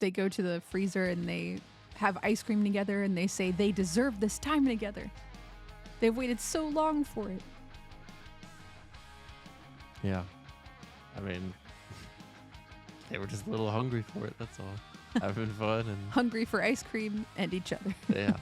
they go to the freezer and they have ice cream together and they say they deserve this time together. They've waited so long for it. Yeah. I mean, they were just a little hungry for it, that's all. Having fun and... Hungry for ice cream and each other. Yeah.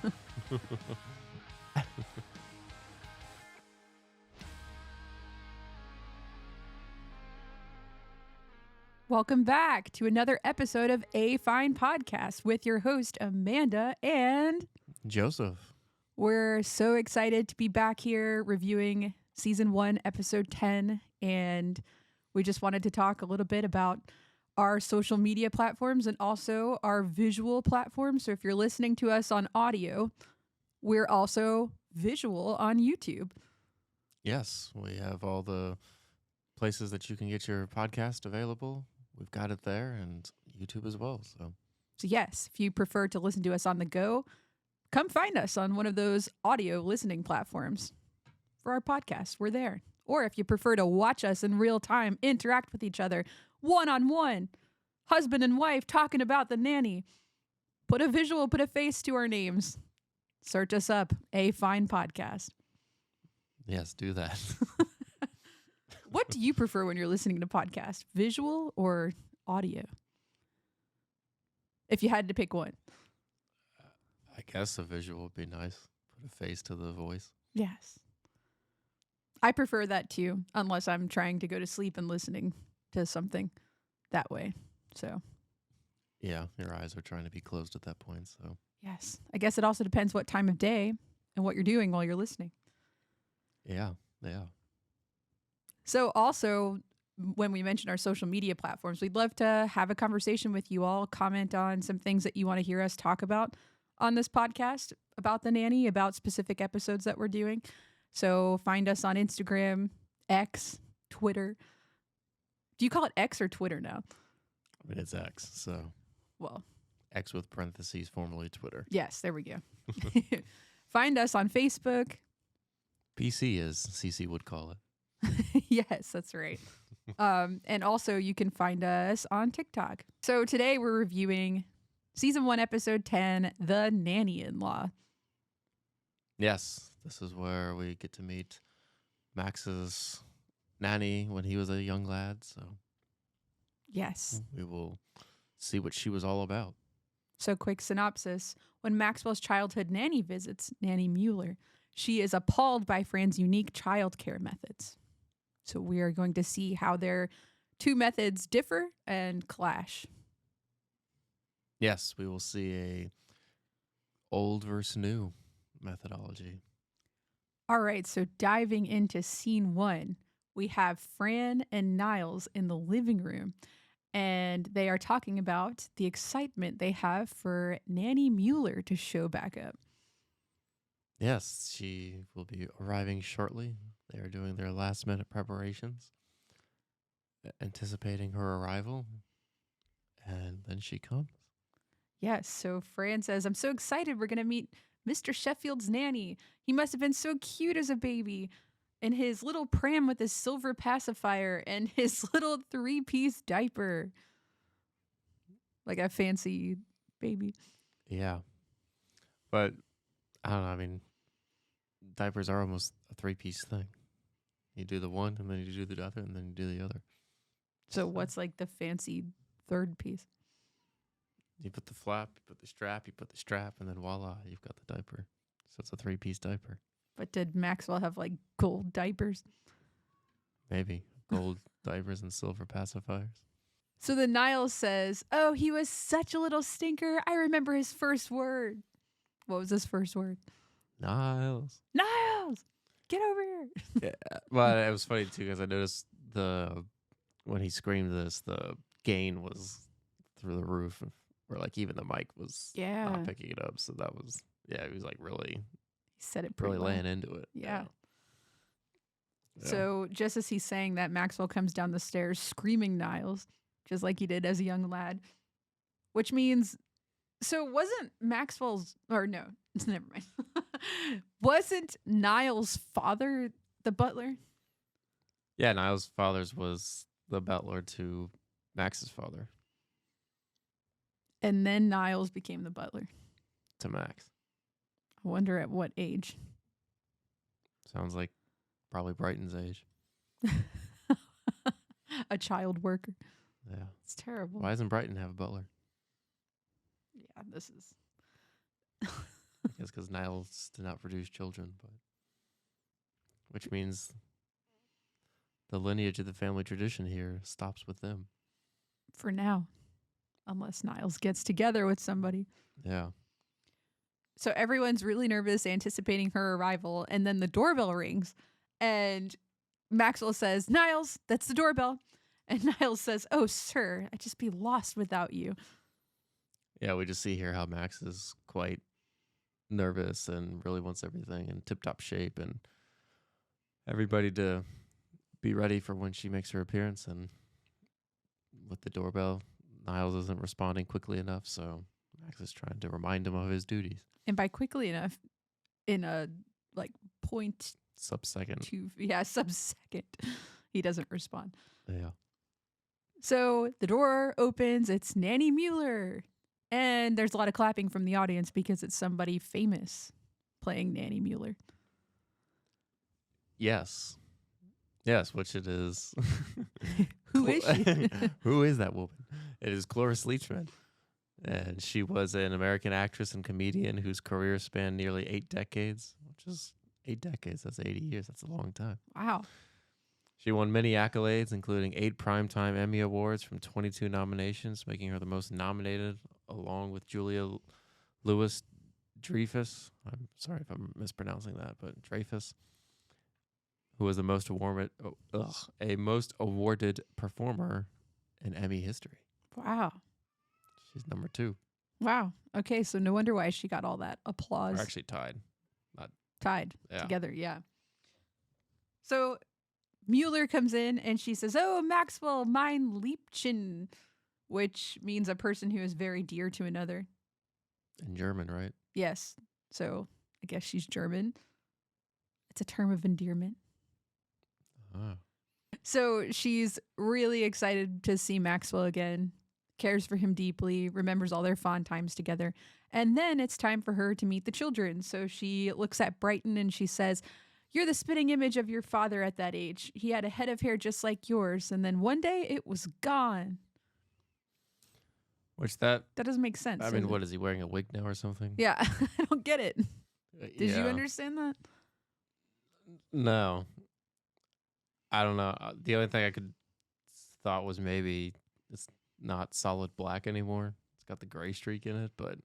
Welcome back to another episode of A Fine Podcast with your host, Amanda, and Joseph. we're so excited to be back here reviewing season 1, episode 10. And we just wanted to talk a little bit about our social media platforms and also our visual platforms. So if you're listening to us on audio, we're also visual on YouTube. Yes, we have all the places that you can get your podcast available. We've got it there, and YouTube as well. So yes, if you prefer to listen to us on the go, come find us on one of those audio listening platforms for our podcast. We're there. Or if you prefer to watch us in real time, interact with each other, one-on-one, husband and wife talking about the nanny, put a visual, put a face to our names. Search us up, A Fine Podcast. yes, do that. What do you prefer when you're listening to podcasts, visual or audio? If you had to pick one. I guess a visual would be nice. Put a face to the voice. Yes. I prefer that too, unless I'm trying to go to sleep and listening to something that way. So, Yeah, your eyes are trying to be closed at that point. So yes. I guess it also depends what time of day and what you're doing while you're listening. yeah. So also, when we mention our social media platforms, we'd love to have a conversation with you all, comment on some things that you want to hear us talk about on this podcast, about the nanny, about specific episodes that we're doing. So find us on Instagram, X, Twitter. Do you call it X or Twitter now? I mean, it's X, so Well, X with parentheses, formerly Twitter. yes, there we go. Find us on Facebook. PC, as CC would call it. Yes, that's right. And also you can find us on TikTok. So today we're reviewing season 1, episode 10, The Nanny-In-Law. Yes, this is where we get to meet Max's nanny when he was a young lad. So Yes. we will see what she was all about. So quick synopsis. When Maxwell's childhood nanny visits Nanny Mueller, she is appalled by Fran's unique childcare methods. So we are going to see how their two methods differ and clash. Yes, we will see a old versus new methodology. All right, so diving into scene 1, we have Fran and Niles in the living room, and they are talking about the excitement they have for Nanny Mueller to show back up. Yes, she will be arriving shortly. They are doing their last minute preparations, anticipating her arrival, and then she comes. Yes, so Fran says, I'm so excited we're going to meet Mr. Sheffield's nanny. He must have been so cute as a baby. And his little pram with his silver pacifier and his little 3-piece diaper. Like a fancy baby. Yeah. But, I don't know, I mean, diapers are almost a 3-piece thing. You do the one, and then you do the other, and then you do the other. So what's like the fancy third piece? You put the flap, you put the strap, and then voila, you've got the diaper. So it's a 3-piece diaper. But did Maxwell have like gold diapers? Maybe. Gold diapers and silver pacifiers. So then Niles says, oh, he was such a little stinker. I remember his first word. What was his first word? Niles. Niles, get over here. Yeah. Well, it was funny, too, because I noticed when he screamed this, the gain was through the roof. Or like even the mic was not picking it up. So that was, he was like really... He said it pretty really well. laying into it. Yeah. So just as he's saying that, Maxwell comes down the stairs screaming Niles, just like he did as a young lad. Which means, so wasn't Maxwell's, or no, never mind. Wasn't Niles' father the butler? Yeah, Niles' father's was the butler to Max's father. And then Niles became the butler. To Max. I wonder at what age. Sounds like probably Brighton's age. A child worker. Yeah. It's terrible. Why doesn't Brighton have a butler? Yeah, this is... I guess because Niles did not produce children, but which means the lineage of the family tradition here stops with them. For now. Unless Niles gets together with somebody. Yeah. So everyone's really nervous, anticipating her arrival, and then the doorbell rings, and Maxwell says, "Niles, that's the doorbell." And Niles says, "Oh, sir, I'd just be lost without you." Yeah, we just see here how Max is quite nervous and really wants everything in tip-top shape and everybody to be ready for when she makes her appearance. And with the doorbell, Niles isn't responding quickly enough, so Max is trying to remind him of his duties. And by quickly enough, in a point sub-second, he doesn't respond. Yeah. So the door opens. It's Nanny Mueller. And there's a lot of clapping from the audience because it's somebody famous playing Nanny Mueller. Yes, which it is. Who is she? Who is that woman? It is Cloris Leachman. And she was an American actress and comedian whose career spanned nearly 8 decades, which is 8 decades. That's 80 years. That's a long time. Wow. She won many accolades, including 8 Primetime Emmy Awards from 22 nominations, making her the most nominated, along with Julia Louis-Dreyfus. I'm sorry if I'm mispronouncing that, but Dreyfus, who was the most awarded performer in Emmy history. Wow. She's number 2. Wow. Okay, so no wonder why she got all that applause. We're actually tied. Tied Yeah. together, yeah. So Mueller comes in and she says, "Oh, Maxwell, mein Liebchen," which means a person who is very dear to another. In German, right? Yes. So I guess she's German. It's a term of endearment. Oh. So she's really excited to see Maxwell again, cares for him deeply, remembers all their fond times together. And then it's time for her to meet the children. So she looks at Brighton and she says, "You're the spitting image of your father at that age. He had a head of hair just like yours. And then one day it was gone." Which that doesn't make sense. I mean, what is he wearing, a wig now or something? Yeah, I don't get it. Did you Yeah. understand that? No. I don't know. The only thing I could thought was maybe it's not solid black anymore. It's got the gray streak in it, but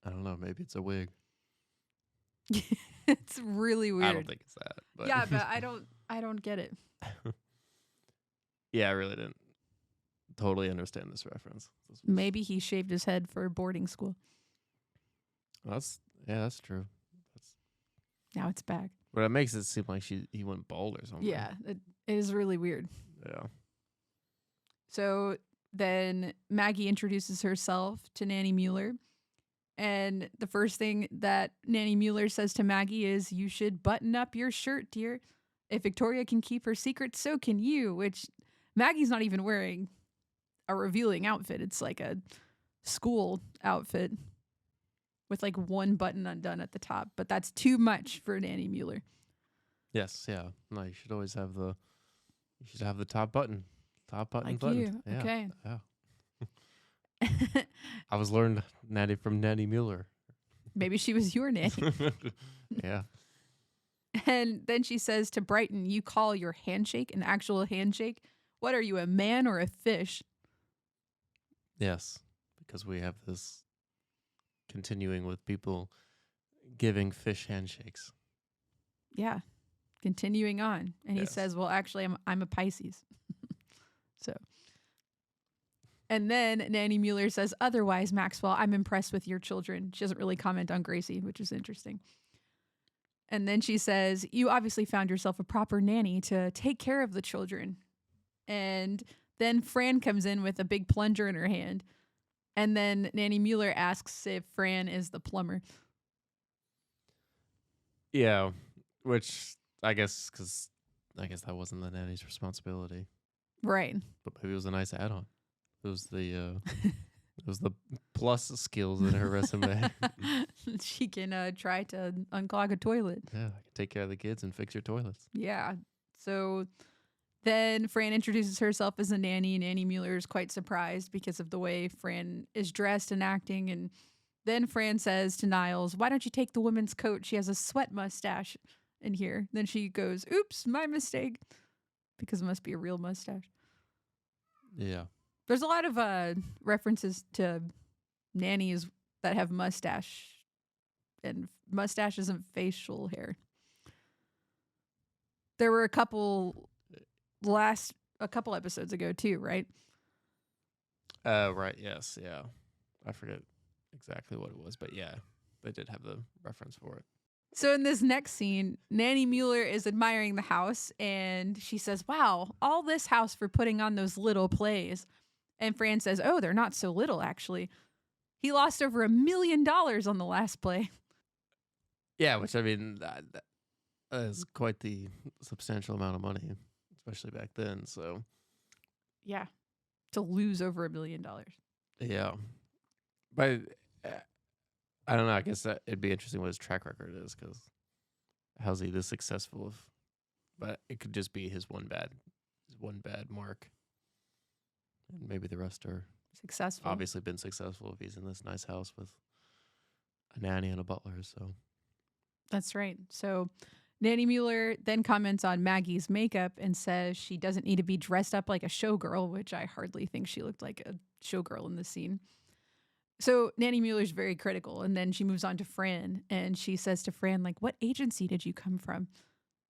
I don't know. Maybe it's a wig. It's really weird. I don't think it's that. But Yeah, but I don't get it. Yeah, I really didn't totally understand this reference. Maybe he shaved his head for boarding school. That's true. Now it's back. But it makes it seem like he went bald or something. Yeah, it is really weird. Yeah. So then Maggie introduces herself to Nanny Mueller. And the first thing that Nanny Mueller says to Maggie is, "You should button up your shirt, dear. If Victoria can keep her secret, so can you," which Maggie's not even wearing a revealing outfit. It's like a school outfit with like one button undone at the top. But that's too much for Nanny Mueller. Yes, yeah. No, you should always have the top button. Top button Like button. you. Yeah, Okay. Yeah. I was learned from Nanny Mueller. Maybe she was your nanny. Yeah. And then she says to Brighton, "You call your handshake an actual handshake? What are you, a man or a fish?" Yes, because we have this continuing with people giving fish handshakes. Yeah. Continuing on. And he Yes. says, "Well, actually, I'm a Pisces." So. And then Nanny Mueller says, "Otherwise, Maxwell, I'm impressed with your children." She doesn't really comment on Gracie, which is interesting. And then she says, "You obviously found yourself a proper nanny to take care of the children." And then Fran comes in with a big plunger in her hand. And then Nanny Mueller asks if Fran is the plumber. Yeah, which I guess that wasn't the nanny's responsibility. Right. But maybe it was a nice add-on. It was the was the plus skills in her resume. She can try to unclog a toilet. Yeah, I can take care of the kids and fix your toilets. Yeah. So then Fran introduces herself as a nanny. Nanny Mueller is quite surprised because of the way Fran is dressed and acting. And then Fran says to Niles, "Why don't you take the woman's coat? She has a sweat mustache in here." Then she goes, "Oops, my mistake," because it must be a real mustache. Yeah. There's a lot of references to nannies that have mustache, and mustache isn't facial hair. There were a couple episodes ago too, right? Right. Yes. Yeah. I forget exactly what it was, but yeah, they did have the reference for it. So in this next scene, Nanny Mueller is admiring the house, and she says, "Wow, all this house for putting on those little plays." And Fran says, "Oh, they're not so little, actually. He lost over $1 million on the last play." Yeah, which I mean, that is quite the substantial amount of money, especially back then. So, yeah, to lose over $1 million. Yeah, but I don't know. I guess that it'd be interesting what his track record is, because how's he this successful? But it could just be his one bad mark, and maybe the rest are successful. Obviously, been successful if he's in this nice house with a nanny and a butler. So that's right. So Nanny Mueller then comments on Maggie's makeup and says she doesn't need to be dressed up like a showgirl, which I hardly think she looked like a showgirl in this scene. So Nanny Mueller's very critical, and then she moves on to Fran, and she says to Fran, like, "What agency did you come from?"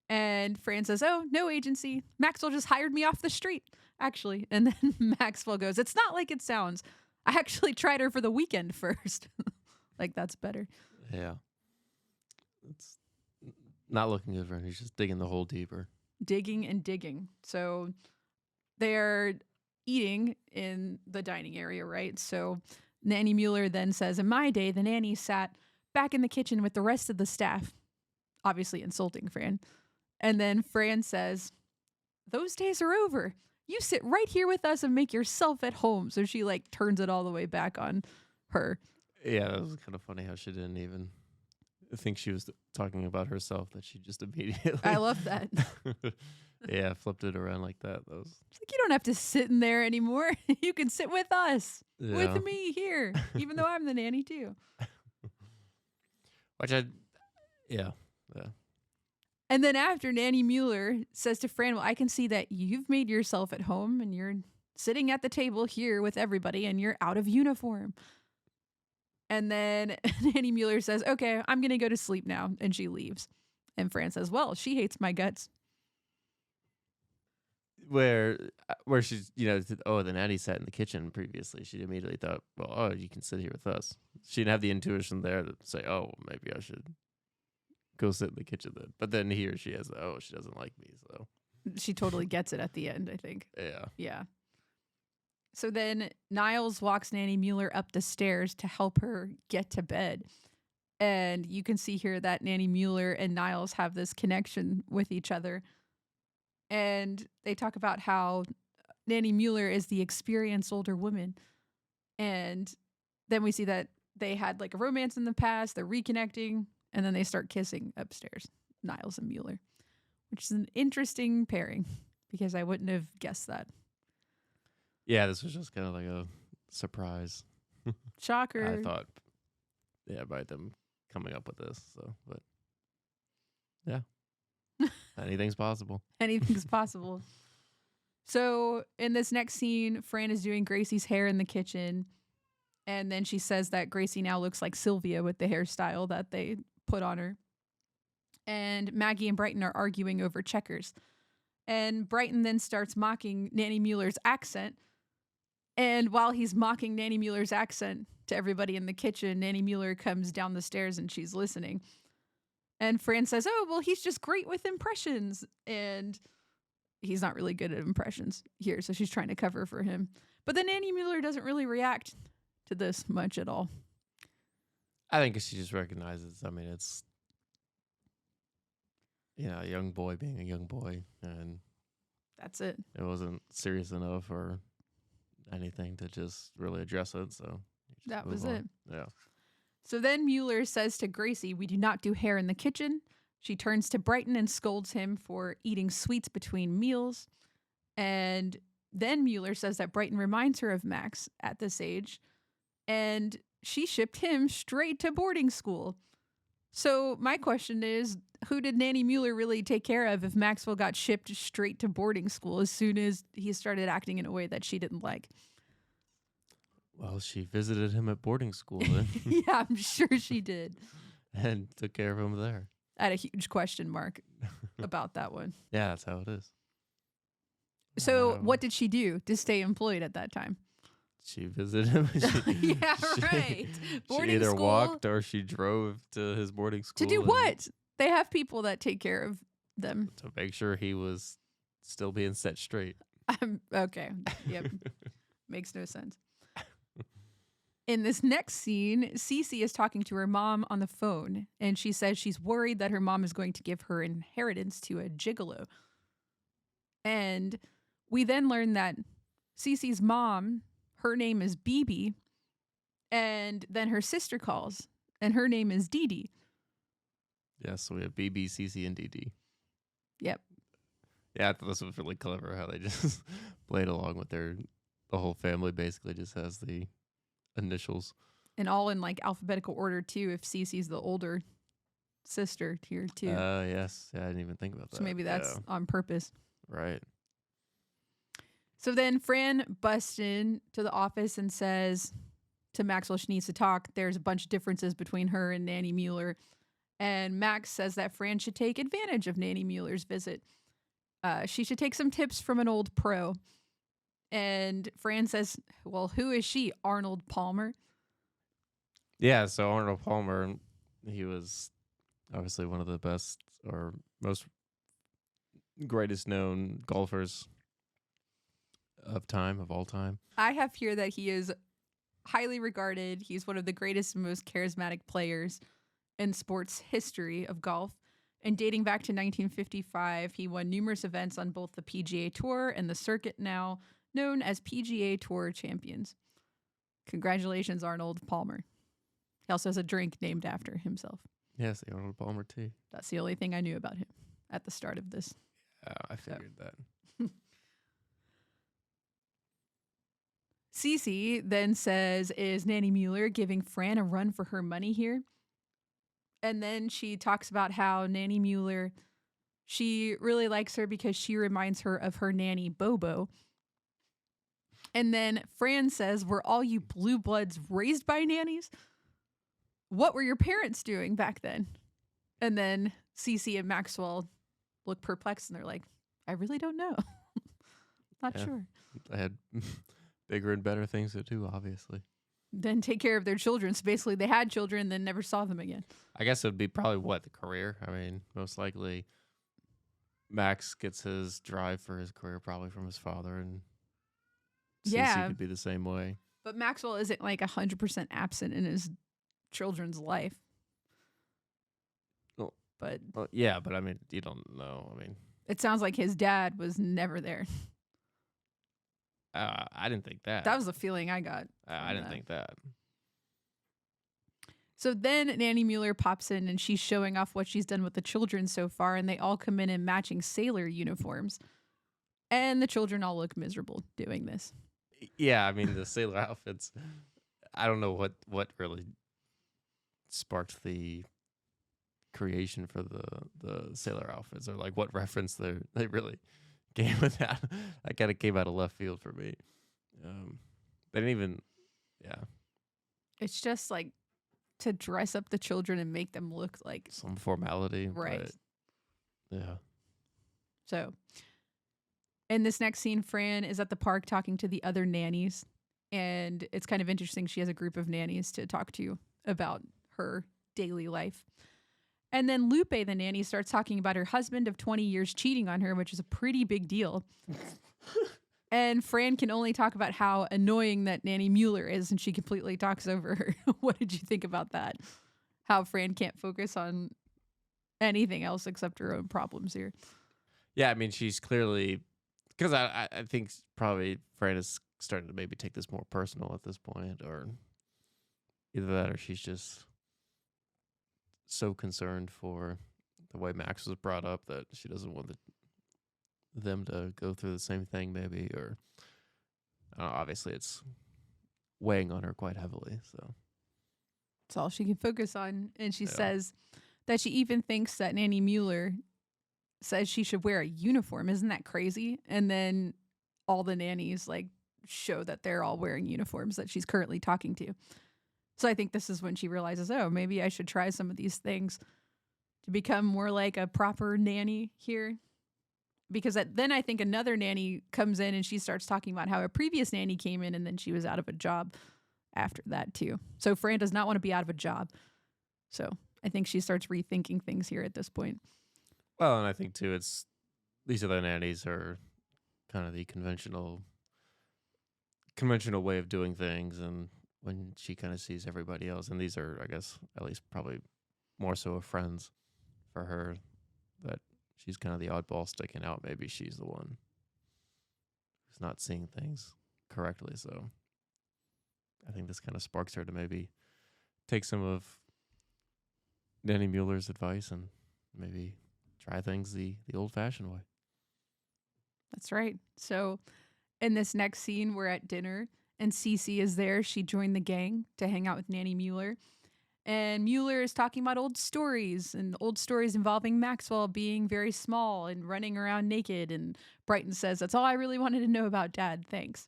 And Fran says, "Oh, no agency. Maxwell just hired me off the street, actually." And then Maxwell goes, "It's not like it sounds. I actually tried her for the weekend first." Like, that's better. Yeah. It's not looking good for him. He's just digging the hole deeper. Digging and digging. So they're eating in the dining area, right? So Nanny Mueller then says, "In my day, the nanny sat back in the kitchen with the rest of the staff," obviously insulting Fran. And then Fran says, "Those days are over. You sit right here with us and make yourself at home." So she like turns it all the way back on her. Yeah, that was kind of funny how she didn't even think she was talking about herself, that she just immediately... I love that. Yeah, flipped it around like that. That was... It's like, you don't have to sit in there anymore. You can sit with us, with me here, even though I'm the nanny too. Which yeah. And then after, Nanny Mueller says to Fran, "Well, I can see that you've made yourself at home and you're sitting at the table here with everybody and you're out of uniform." And then Nanny Mueller says, "Okay, I'm going to go to sleep now." And she leaves. And Fran says, "Well, she hates my guts." Where she's, the nanny sat in the kitchen previously. She immediately thought, well, you can sit here with us. She didn't have the intuition there to say, oh, maybe I should go sit in the kitchen then. But then here she has, she doesn't like me. So she totally gets it at the end, I think. Yeah. Yeah. So then Niles walks Nanny Mueller up the stairs to help her get to bed. And you can see here that Nanny Mueller and Niles have this connection with each other. And they talk about how Nanny Mueller is the experienced older woman. And then we see that they had like a romance in the past. They're reconnecting. And then they start kissing upstairs, Niles and Mueller, which is an interesting pairing because I wouldn't have guessed that. Yeah, this was just kind of like a surprise. Shocker. I thought, by them coming up with this. So, but yeah. Anything's possible. Anything's possible. So in this next scene, Fran is doing Gracie's hair in the kitchen. And then she says that Gracie now looks like Sylvia with the hairstyle that they put on her. And Maggie and Brighton are arguing over checkers. And Brighton then starts mocking Nanny Mueller's accent. And while he's mocking Nanny Mueller's accent to everybody in the kitchen, Nanny Mueller comes down the stairs and she's listening. And Fran says, "Oh, well, he's just great with impressions." And he's not really good at impressions here, so she's trying to cover for him. But then Nanny Mueller doesn't really react to this much at all. I think she just recognizes, it's, a young boy being a young boy. And that's it. It wasn't serious enough or anything to just really address it. So that was it. Yeah. So then Mueller says to Gracie, "We do not do hair in the kitchen." She turns to Brighton and scolds him for eating sweets between meals. And then Mueller says that Brighton reminds her of Max at this age. And she shipped him straight to boarding school. So my question is, who did Nanny Mueller really take care of if Maxwell got shipped straight to boarding school as soon as he started acting in a way that she didn't like? Well, she visited him at boarding school then. Yeah, I'm sure she did. And took care of him there. I had a huge question mark about that one. Yeah, that's how it is. So what did she do to stay employed at that time? She visited him. Right. Boarding she either school, walked or she drove to his boarding school. To do what? They have people that take care of them. To make sure he was still being set straight. Okay. Yep. Makes no sense. In this next scene, Cece is talking to her mom on the phone, and she says she's worried that her mom is going to give her inheritance to a gigolo. And we then learn that Cece's mom, her name is Bibi, and then her sister calls, and her name is Dee Dee. Yeah, so we have BB, CC, and DD. Yep. Yeah, I thought this was really clever how they just played along with the whole family basically just has the initials. And all in like alphabetical order too, if Cece's the older sister here too. Yes. Yeah, I didn't even think about that. So maybe that's on purpose. Right. So then Fran busts in to the office and says to Maxwell she needs to talk. There's a bunch of differences between her and Nanny Mueller. And Max says that Fran should take advantage of Nanny Mueller's visit. She should take some tips from an old pro. And Fran says, well, who is she? Arnold Palmer? Yeah, so Arnold Palmer, he was obviously one of the best or most greatest known golfers of all time. I have here that he is highly regarded. He's one of the greatest and most charismatic players in sports history of golf. And dating back to 1955, he won numerous events on both the PGA Tour and the circuit, now known as PGA Tour champions. Congratulations, Arnold Palmer. He also has a drink named after himself. Yes, the Arnold Palmer tea. That's the only thing I knew about him at the start of this. I figured that. Cece then says, is Nanny Mueller giving Fran a run for her money here? And then she talks about how Nanny Mueller, she really likes her because she reminds her of her nanny, Bobo. And then Fran says, were all you blue bloods raised by nannies? What were your parents doing back then? And then Cece and Maxwell look perplexed and they're like, I really don't know. Not sure. I had bigger and better things to do, obviously. Then take care of their children. So basically they had children and then never saw them again. I guess it would be probably the career. I mean, most likely Max gets his drive for his career probably from his father, and Cece could be the same way. But Maxwell isn't like 100% absent in his children's life. Yeah, but I mean, you don't know. I mean, it sounds like his dad was never there. I didn't think that. That was the feeling I got. I didn't think that. So then Nanny Mueller pops in and she's showing off what she's done with the children so far, and they all come in matching sailor uniforms. And the children all look miserable doing this. Yeah, I mean, the sailor outfits, I don't know what really sparked the creation for the sailor outfits, or like what reference they really came with that. That kind of came out of left field for me. They didn't even, It's just like to dress up the children and make them look like some formality. Right. Yeah. So in this next scene, Fran is at the park talking to the other nannies. And it's kind of interesting. She has a group of nannies to talk to about her daily life. And then Lupe, the nanny, starts talking about her husband of 20 years cheating on her, which is a pretty big deal. And Fran can only talk about how annoying that Nanny Mueller is, and she completely talks over her. What did you think about that? How Fran can't focus on anything else except her own problems here. Yeah, I mean, she's clearly, because I think probably Fran is starting to maybe take this more personal at this point, or either that or she's just so concerned for the way Max was brought up that she doesn't want them to go through the same thing, maybe, or obviously it's weighing on her quite heavily. So it's all she can focus on. And she says that she even thinks that Nanny Mueller says she should wear a uniform. Isn't that crazy? And then all the nannies like show that they're all wearing uniforms that she's currently talking to. So I think this is when she realizes, oh, maybe I should try some of these things to become more like a proper nanny here. Because then I think another nanny comes in and she starts talking about how a previous nanny came in and then she was out of a job after that too. So Fran does not want to be out of a job. So I think she starts rethinking things here at this point. Well, and I think too, these other nannies are kind of the conventional way of doing things, and when she kind of sees everybody else, and these are, I guess, at least probably more so of friends for her, that she's kind of the oddball sticking out. Maybe she's the one who's not seeing things correctly. So I think this kind of sparks her to maybe take some of Nanny Mueller's advice and maybe try things the old-fashioned way. That's right. So in this next scene, we're at dinner and Cece is there. She joined the gang to hang out with Nanny Mueller. And Mueller is talking about old stories involving Maxwell being very small and running around naked. And Brighton says, that's all I really wanted to know about Dad. Thanks.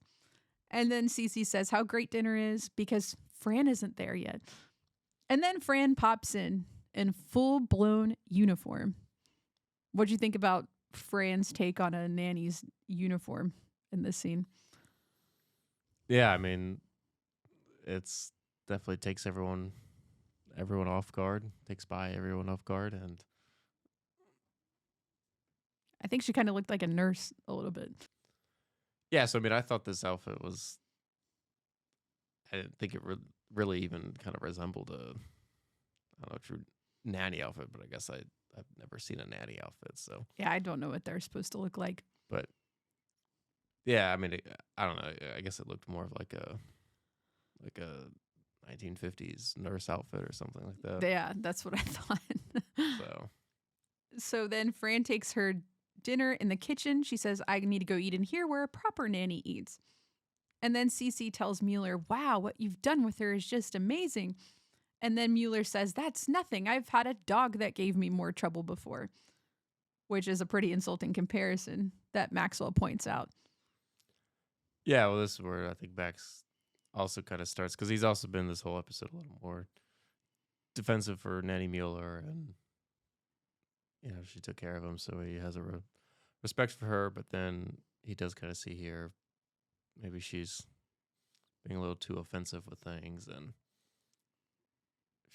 And then Cece says how great dinner is because Fran isn't there yet. And then Fran pops in full-blown uniform. What'd you think about Fran's take on a nanny's uniform in this scene? Yeah, I mean, it's definitely takes everyone off guard, takes by everyone off guard, and I think she kind of looked like a nurse a little bit. Yeah, so I mean, I thought this outfit I didn't think it really even kind of resembled a true nanny outfit, but I guess I've never seen a nanny outfit, so. Yeah, I don't know what they're supposed to look like. But yeah, I mean, I don't know. I guess it looked more of like a 1950s nurse outfit or something like that. Yeah, that's what I thought. So then Fran takes her dinner in the kitchen. She says, I need to go eat in here where a proper nanny eats. And then Cece tells Mueller, wow, what you've done with her is just amazing. And then Mueller says, that's nothing. I've had a dog that gave me more trouble before, which is a pretty insulting comparison that Maxwell points out. Yeah, well, this is where I think Max also kind of starts, because he's also been this whole episode a little more defensive for Nanny Mueller, and she took care of him, so he has a respect for her. But then he does kind of see here maybe she's being a little too offensive with things, and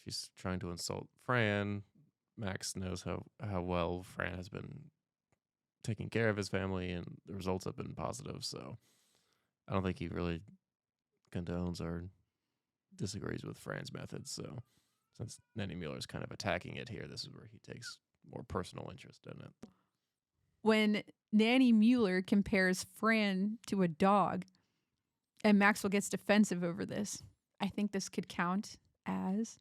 she's trying to insult Fran. Max knows how well Fran has been taking care of his family, and the results have been positive. So I don't think he really condones or disagrees with Fran's methods. So since Nanny Mueller is kind of attacking it here, this is where he takes more personal interest in it. When Nanny Mueller compares Fran to a dog and Maxwell gets defensive over this, I think this could count as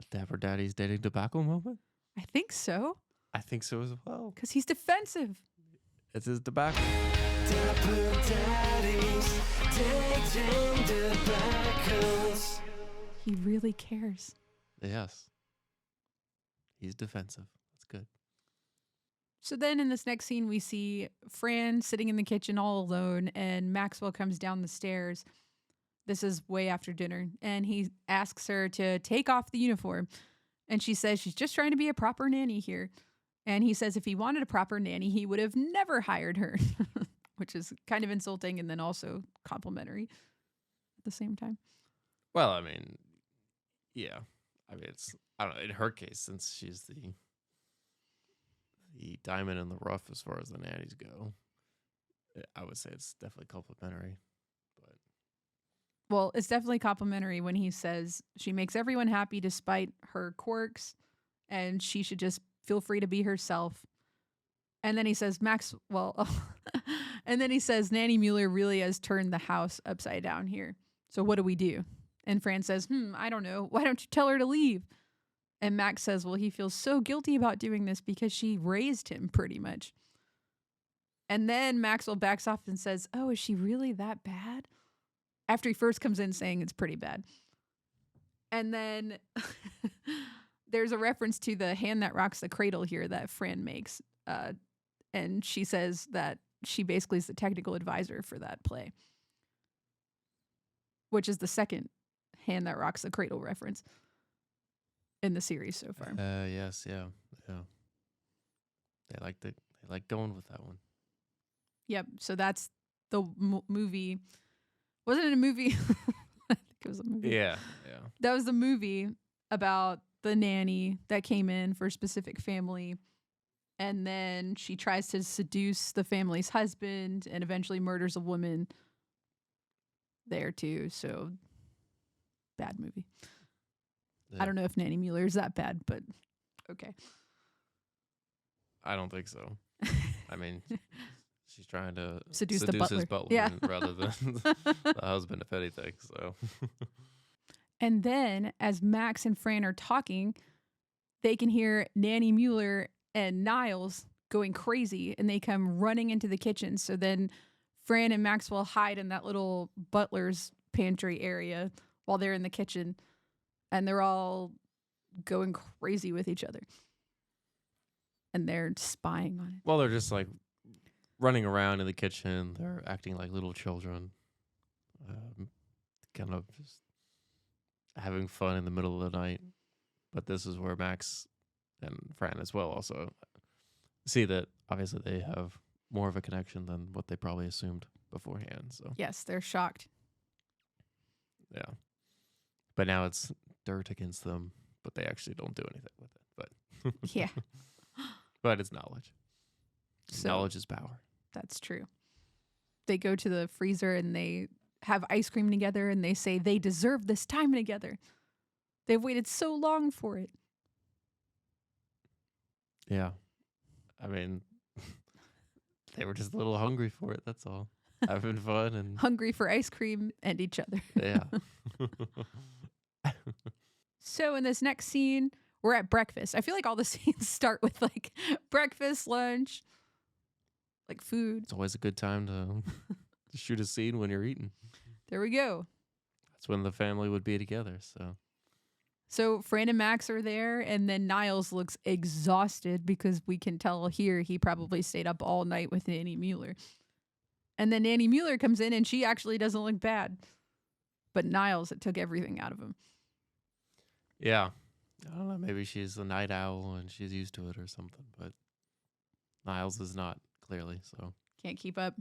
a Dapper Daddy's dating tobacco moment? I think so. I think so as well. Because he's defensive. It's his tobacco. Dapper Daddy's dating tobaccos. He really cares. Yes. He's defensive. That's good. So then in this next scene, we see Fran sitting in the kitchen all alone, and Maxwell comes down the stairs. This is way after dinner, and he asks her to take off the uniform. And she says she's just trying to be a proper nanny here. And he says if he wanted a proper nanny, he would have never hired her, which is kind of insulting and then also complimentary at the same time. Well, I mean, yeah. I mean, I don't know, in her case, since she's the diamond in the rough as far as the nannies go, I would say it's definitely complimentary. Well, it's definitely complimentary when he says she makes everyone happy despite her quirks and she should just feel free to be herself. And then he says, Maxwell, And then he says, Nanny Mueller really has turned the house upside down here. So what do we do? And Fran says, I don't know. Why don't you tell her to leave? And Max says, well, he feels so guilty about doing this because she raised him pretty much. And then Maxwell backs off and says, oh, is she really that bad? After he first comes in saying it's pretty bad. And then there's a reference to the hand that rocks the cradle here that Fran makes. And she says that she basically is the technical advisor for that play, which is the second hand that rocks the cradle reference in the series so far. Yes, yeah. They like going with that one. Yep. So that's the movie. Wasn't it a movie? I think it was a movie. Yeah. That was the movie about the nanny that came in for a specific family. And then she tries to seduce the family's husband and eventually murders a woman there too. So bad movie. Yeah. I don't know if Nanny Mueller is that bad, but okay. I don't think so. I mean, she's trying to seduce the butler. his butler rather than the husband, if anything. So. And then as Max and Fran are talking, they can hear Nanny Mueller and Niles going crazy, and they come running into the kitchen. So then Fran and Maxwell hide in that little butler's pantry area while they're in the kitchen, and they're all going crazy with each other. And they're spying on it. Well, they're just like running around in the kitchen. They're acting like little children, kind of just having fun in the middle of the night. But this is where Max and Fran as well also see that obviously they have more of a connection than what they probably assumed beforehand. So yes, they're shocked. Yeah. But now it's dirt against them, but they actually don't do anything with it. But yeah. But it's knowledge. So, knowledge is power. That's true. They go to the freezer and they have ice cream together and they say they deserve this time together. They've waited so long for it. Yeah. I mean, they were just a little hungry for it. That's all. Having fun and hungry for ice cream and each other. Yeah. So in this next scene, we're at breakfast. I feel like all the scenes start with like breakfast, lunch, like food. It's always a good time to shoot a scene when you're eating. There we go. That's when the family would be together. So Fran and Max are there, and then Niles looks exhausted because we can tell here he probably stayed up all night with Nanny Mueller. And then Nanny Mueller comes in, and she actually doesn't look bad. But Niles, it took everything out of him. Yeah. I don't know. Maybe she's a night owl and she's used to it or something. But Niles is not, clearly. So can't keep up.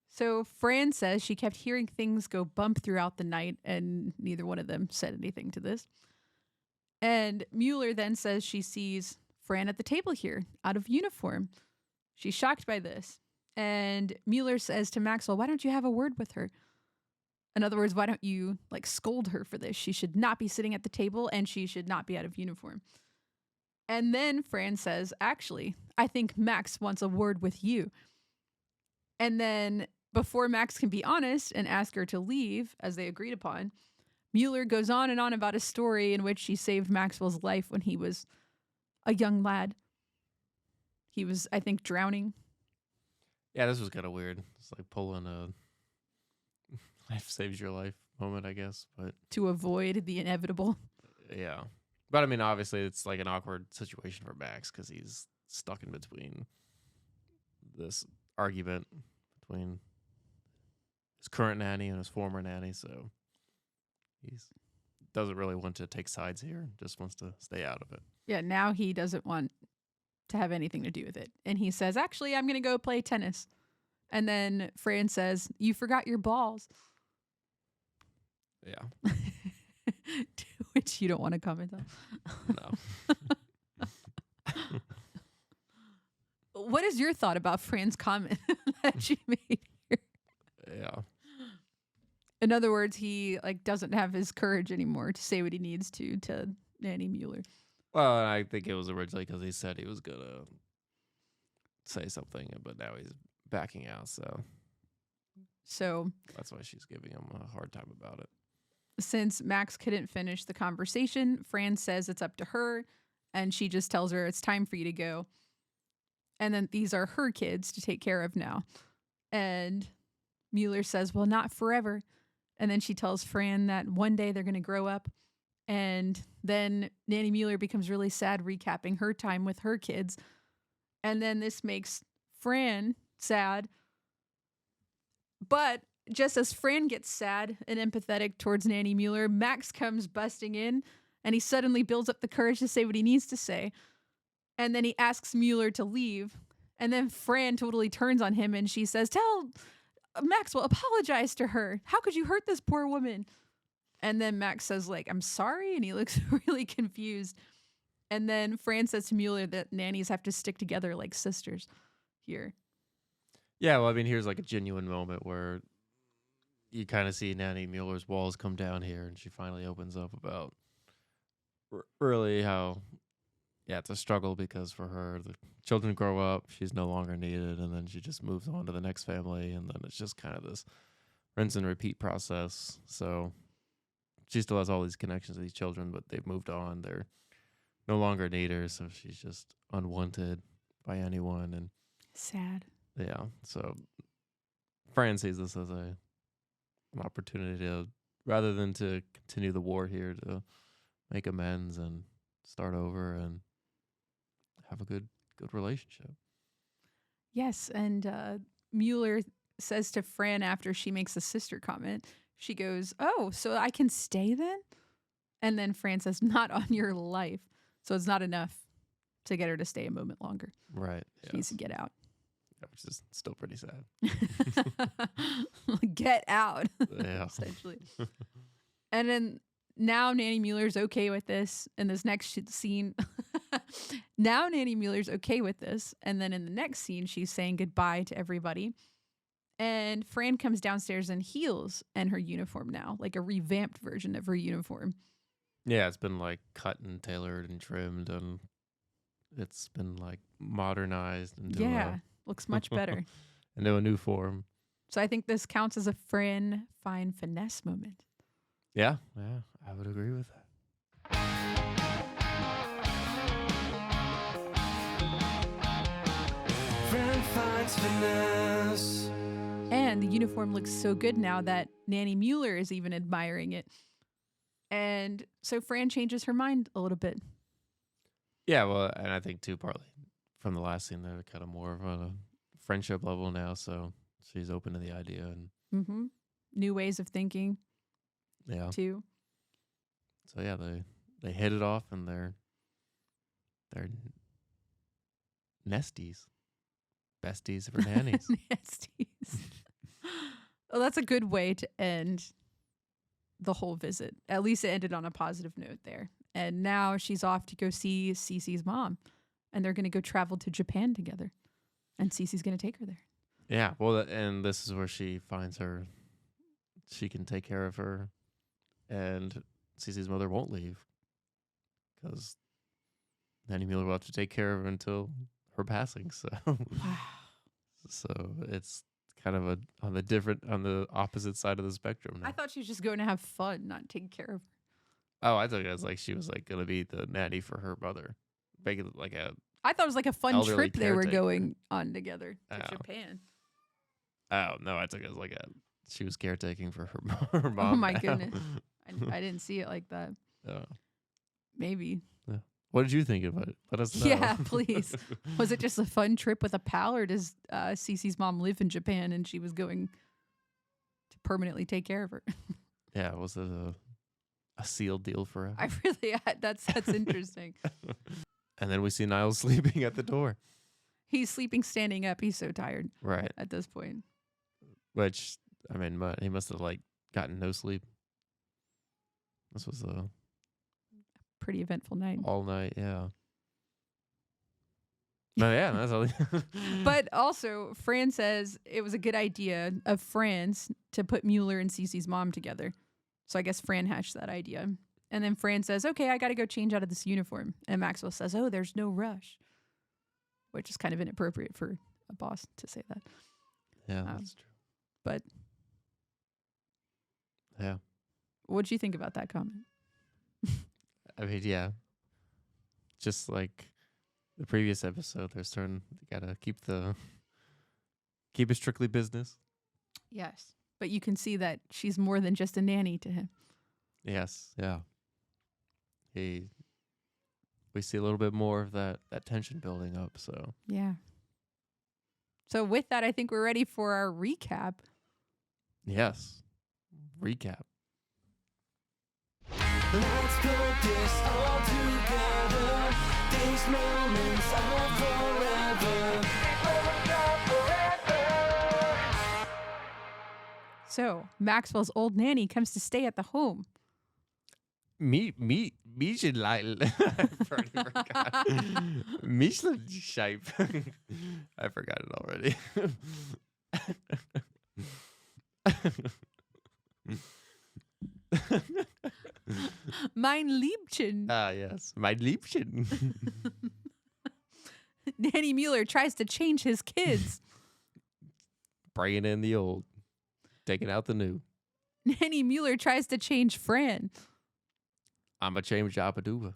So Fran says she kept hearing things go bump throughout the night, and neither one of them said anything to this. And Mueller then says she sees Fran at the table here, out of uniform. She's shocked by this. And Mueller says to Maxwell, why don't you have a word with her? In other words, why don't you like scold her for this? She should not be sitting at the table and she should not be out of uniform. And then Fran says, actually, I think Max wants a word with you. And then before Max can be honest and ask her to leave, as they agreed upon, Mueller goes on and on about a story in which she saved Maxwell's life when he was a young lad. He was, I think, drowning. Yeah, this was kind of weird. It's like pulling a life saves your life moment, I guess. But to avoid the inevitable. Yeah. But I mean, obviously, it's like an awkward situation for Max because he's stuck in between this argument between his current nanny and his former nanny. So he doesn't really want to take sides here, just wants to stay out of it. Yeah, now he doesn't want to have anything to do with it. And he says, actually, I'm going to go play tennis. And then Fran says, you forgot your balls. Yeah. To which you don't want to comment on. No. What is your thought about Fran's comment that she made here? Yeah. In other words, he like doesn't have his courage anymore to say what he needs to Nanny Mueller. Well, I think it was originally because he said he was going to say something, but now he's backing out. So that's why she's giving him a hard time about it. Since Max couldn't finish the conversation, Fran says it's up to her, and she just tells her it's time for you to go. And then these are her kids to take care of now. And Mueller says, well, not forever. And then she tells Fran that one day they're going to grow up. And then Nanny Mueller becomes really sad, recapping her time with her kids. And then this makes Fran sad. But just as Fran gets sad and empathetic towards Nanny Mueller, Max comes busting in, and he suddenly builds up the courage to say what he needs to say. And then he asks Mueller to leave. And then Fran totally turns on him, and she says, tell Maxwell, apologize to her. How could you hurt this poor woman? And then Max says, like, I'm sorry. And he looks really confused. And then Fran says to Mueller that nannies have to stick together like sisters here. Yeah, well, I mean, here's like a genuine moment where you kind of see Nanny Mueller's walls come down here, and she finally opens up about really how, yeah, it's a struggle because for her, the children grow up, she's no longer needed, and then she just moves on to the next family, and then it's just kind of this rinse and repeat process. So she still has all these connections to these children, but they've moved on. They're no longer need her, so she's just unwanted by anyone. And sad. Yeah, so Fran sees this as an opportunity to, rather than to continue the war here, to make amends and start over and have a good relationship. Yes, and Mueller says to Fran after she makes a sister comment, she goes, oh, so I can stay then? And then Fran says, not on your life. So it's not enough to get her to stay a moment longer. Right. She needs to get out. Yeah, which is still pretty sad. Get out, Yeah. essentially. And then now Nanny Mueller's okay with this. In this next scene, now Nanny Mueller's okay with this. And then in the next scene, she's saying goodbye to everybody. And Fran comes downstairs in heels and her uniform now, like a revamped version of her uniform. Yeah, it's been like cut and tailored and trimmed, and it's been like modernized into looks much better. into a new form. So I think this counts as a Fran fine finesse moment. Yeah, I would agree with that. Fran finds finesse. And the uniform looks so good now that Nanny Mueller is even admiring it. And so Fran changes her mind a little bit. Yeah, well, and I think too, partly from the last scene, they're kind of more of a friendship level now, so she's open to the idea and new ways of thinking. Yeah. Too. So yeah, they hit it off, and they're nesties, besties for nannies. Nesties. Well, that's a good way to end the whole visit. At least it ended on a positive note there. And now she's off to go see Cece's mom, and they're going to go travel to Japan together. And Cece's going to take her there. Yeah, well, and this is where she finds her. She can take care of her, and Cece's mother won't leave because Nanny Mueller will have to take care of her until her passing. So, so it's kind of on the opposite side of the spectrum now. I thought she was just going to have fun, not take care of her. Oh, I thought it was like she was like going to be the nanny for her mother, make it like a. I thought it was like a fun elderly trip they were caretaker. going on together to Japan. Oh no, I took it as like she was caretaking for her mom. Oh my goodness, I didn't see it like that. Oh. Maybe. Yeah. What did you think of it? Let us know. Yeah, please. Was it just a fun trip with a pal, or does Cece's mom live in Japan and she was going to permanently take care of her? Yeah, was it a sealed deal forever? I really, that's interesting. And then we see Niles sleeping at the door. He's sleeping standing up. He's so tired. Right. At this point. Which, I mean, he must have like gotten no sleep. This was a pretty eventful night. All night, yeah. No, yeah, that's all. But also, Fran says it was a good idea of Fran's to put Mueller and Cece's mom together. So I guess Fran hatched that idea. And then Fran says, okay, I got to go change out of this uniform. And Maxwell says, oh, there's no rush. Which is kind of inappropriate for a boss to say that. Yeah, that's true. But yeah, what'd you think about that comment? I mean, yeah, just like the previous episode, they're starting. You gotta keep it strictly business. Yes, but you can see that she's more than just a nanny to him. Yes, yeah. We see a little bit more of that tension building up. So yeah. So with that, I think we're ready for our recap. Yes, recap. Let's put this all together. These moments are forever. So Maxwell's old nanny comes to stay at the home. Me should like. I've already forgot. Me should shape. I forgot it already. Mein Liebchen. Ah, yes. Mein Liebchen. Nanny Mueller tries to change his kids. Bringing in the old, taking out the new. Nanny Mueller tries to change Fran. I'm a change Jabba-Dooba.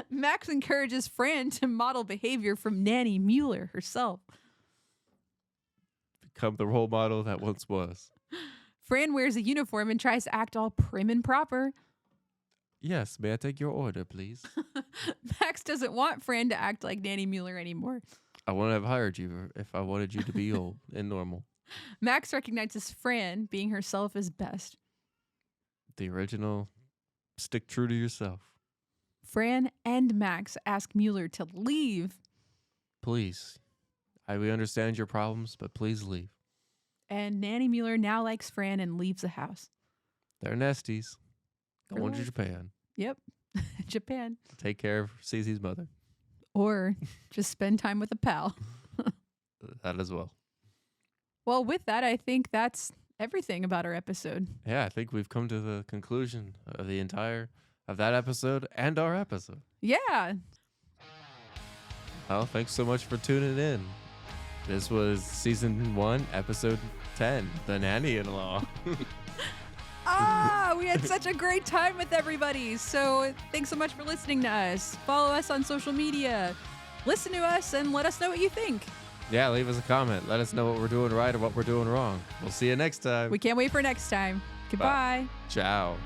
Max encourages Fran to model behavior from Nanny Mueller herself. Become the role model that once was. Fran wears a uniform and tries to act all prim and proper. Yes, may I take your order, please? Max doesn't want Fran to act like Nanny Mueller anymore. I wouldn't have hired you if I wanted you to be old and normal. Max recognizes Fran being herself is best. The original, stick true to yourself. Fran and Max ask Mueller to leave. Please. We understand your problems, but please leave. And Nanny Mueller now likes Fran and leaves the house. They're nesties. For Going to life. Japan. Yep. Japan. Take care of Cece's mother. Or just spend time with a pal. That as well. Well, with that, I think that's everything about our episode. Yeah, I think we've come to the conclusion of of that episode and our episode. Yeah. Well, thanks so much for tuning in. This was season 1, episode 10, The Nanny-In-Law. We had such a great time with everybody. So thanks so much for listening to us. Follow us on social media. Listen to us and let us know what you think. Yeah, leave us a comment. Let us know what we're doing right or what we're doing wrong. We'll see you next time. We can't wait for next time. Goodbye. Ciao.